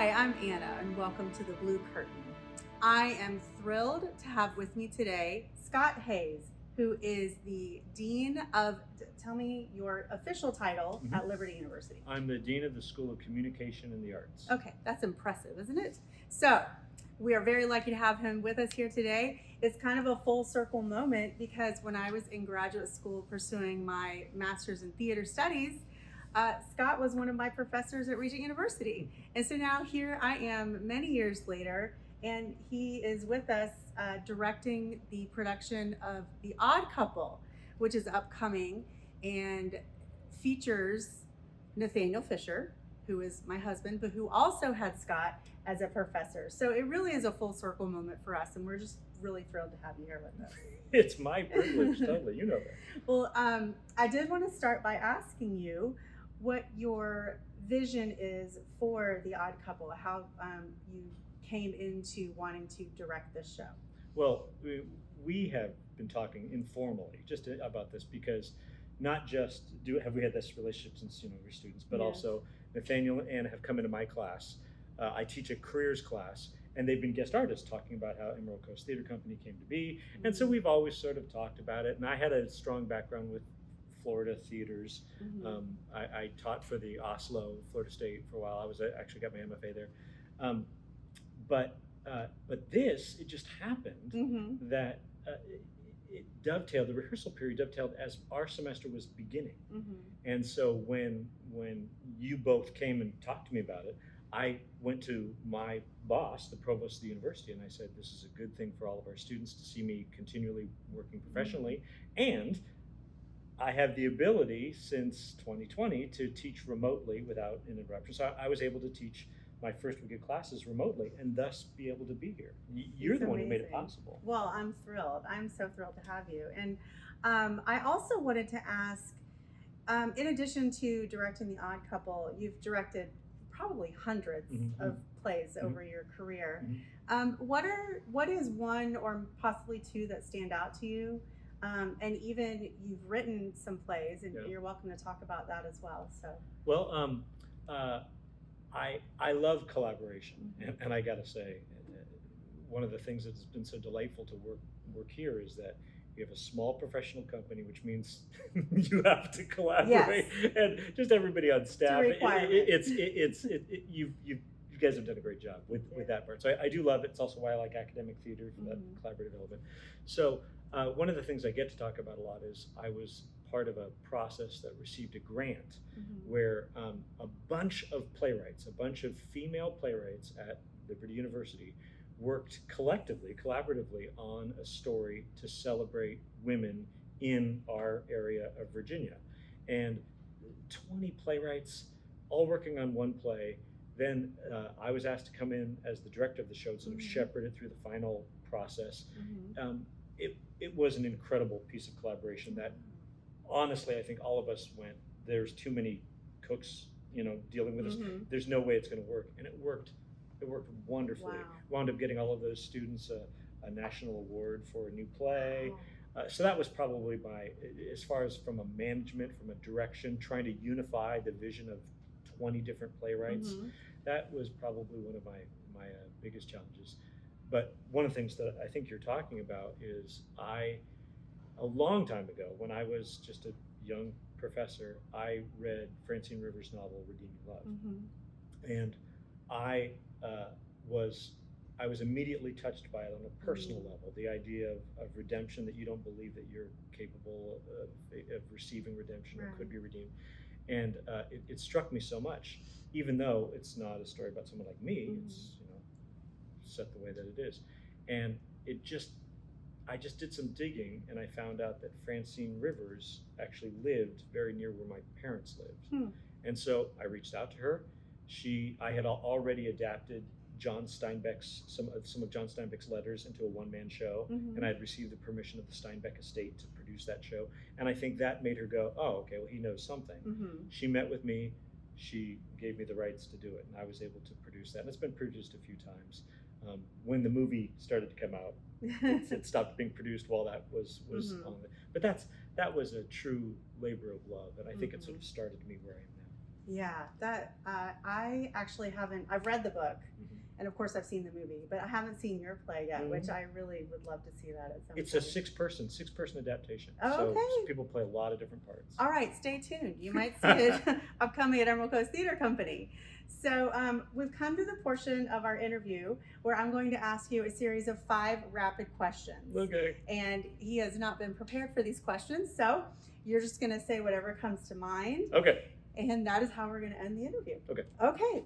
Hi, I'm Anna, and welcome to the Blue Curtain. I am thrilled to have with me today Scott Hayes, who is the Dean of, tell me your official title at Liberty University. I'm the Dean of the School of Communication and the Arts. Okay, that's impressive, isn't it? So, we are very lucky to have him with us here today. It's kind of a full circle moment because when I was in graduate school pursuing my master's in theater studies, Scott was one of my professors at Regent University. And so now here I am many years later, and he is with us directing the production of The Odd Couple, which is upcoming and features Nathaniel Fisher, who is my husband, but who also had Scott as a professor. So it really is a full circle moment for us, and we're just really thrilled to have you here with us. It's my privilege, totally. You know that. Well, I did want to start by asking you what your vision is for The Odd Couple, how you came into wanting to direct this show. Well, we have been talking informally just about this because not just have we had this relationship since we're students, but also Nathaniel and Anna have come into my class. I teach a careers class, and they've been guest artists talking about how Emerald Coast Theater Company came to be. And so we've always sort of talked about it. And I had a strong background with Florida theaters. I taught for the Oslo, Florida State for a while. I actually got my MFA there. But this, it just happened that it dovetailed, the rehearsal period dovetailed as our semester was beginning. And so when you both came and talked to me about it, I went to my boss, the provost of the university, and I said, this is a good thing for all of our students to see me continually working professionally. And I have the ability since 2020 to teach remotely without an interruption. So I was able to teach my first week of classes remotely and thus be able to be here. You're the one who made it possible. Well, I'm thrilled. I'm so thrilled to have you. And I also wanted to ask, in addition to directing The Odd Couple, you've directed probably hundreds of plays over your career. What is one or possibly two that stand out to you? And even you've written some plays, and you're welcome to talk about that as well. So, well, I love collaboration, and I got to say, one of the things that's been so delightful to work here is that we have a small professional company, which means you have to collaborate, and just everybody on staff. You guys have done a great job with that part. So I do love it. It's also why I like academic theater for that collaborative element. So one of the things I get to talk about a lot is I was part of a process that received a grant where a bunch of playwrights, a bunch of female playwrights at Liberty University worked collaboratively on a story to celebrate women in our area of Virginia. And 20 playwrights all working on one play. Then I was asked to come in as the director of the show and sort of shepherd it through the final process. It was an incredible piece of collaboration that honestly, I think all of us went, there's too many cooks, dealing with this. There's no way it's going to work. And it worked wonderfully. Wow. Wound up getting all of those students a national award for a new play. So that was probably as far as from a management, from a direction, trying to unify the vision of 20 different playwrights. That was probably one of my biggest challenges. But one of the things that I think you're talking about is a long time ago, when I was just a young professor, I read Francine Rivers' novel, Redeeming Love. And I was immediately touched by it on a personal level, the idea of redemption, that you don't believe that you're capable of receiving redemption or could be redeemed. And it struck me so much, even though it's not a story about someone like me, it's set the way that it is. And I just did some digging, and I found out that Francine Rivers actually lived very near where my parents lived. And so I reached out to her. I had already adapted John Steinbeck's some of John Steinbeck's letters into a one-man show, and I had received the permission of the Steinbeck estate to produce that show. And I think that made her go, oh, okay, well, he knows something. She met with me, she gave me the rights to do it, and I was able to produce that. And it's been produced a few times. When the movie started to come out, it stopped being produced while that was on it. But that was a true labor of love, and I think it sort of started me where I am now. Yeah, that I actually haven't. I've read the book, Mhm. and of course I've seen the movie, but I haven't seen your play yet, which Mhm. I really would love to see that at some It's a point. six-person adaptation. Oh, So okay. people play a lot of different parts. All right, stay tuned. You might see it upcoming at Emerald Coast Theater Company. So we've come to the portion of our interview where I'm going to ask you a series of 5 rapid questions. Okay. And he has not been prepared for these questions, so you're just going to say whatever comes to mind. Okay. And that is how we're going to end the interview. Okay. Okay.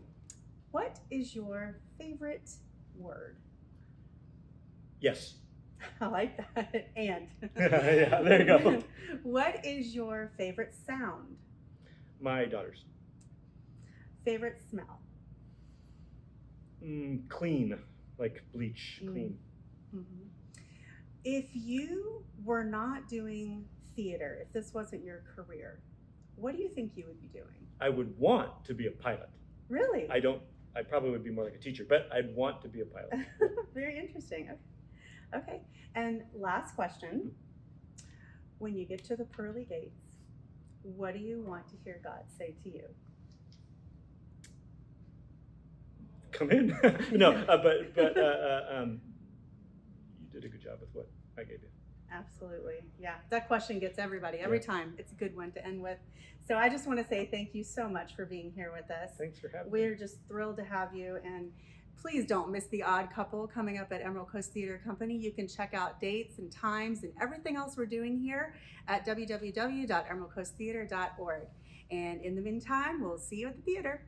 What is your favorite word? Yes. I like that. And. Yeah, there you go. What is your favorite sound? My daughters. Favorite smell? Clean, like bleach. Clean. Mm-hmm. If you were not doing theater, if this wasn't your career, what do you think you would be doing? I would want to be a pilot. Really? I probably would be more like a teacher, but I'd want to be a pilot. Very interesting. Okay. And last question. When you get to the pearly gates, what do you want to hear God say to you? Come in. No, but you did a good job with what I gave you. Absolutely. Yeah. That question gets everybody every time. It's a good one to end with. So I just want to say thank you so much for being here with us. Thanks for having me. We're just thrilled to have you, and please don't miss The Odd Couple coming up at Emerald Coast Theater Company. You can check out dates and times and everything else we're doing here at www.emeraldcoasttheater.org. And in the meantime, we'll see you at the theater.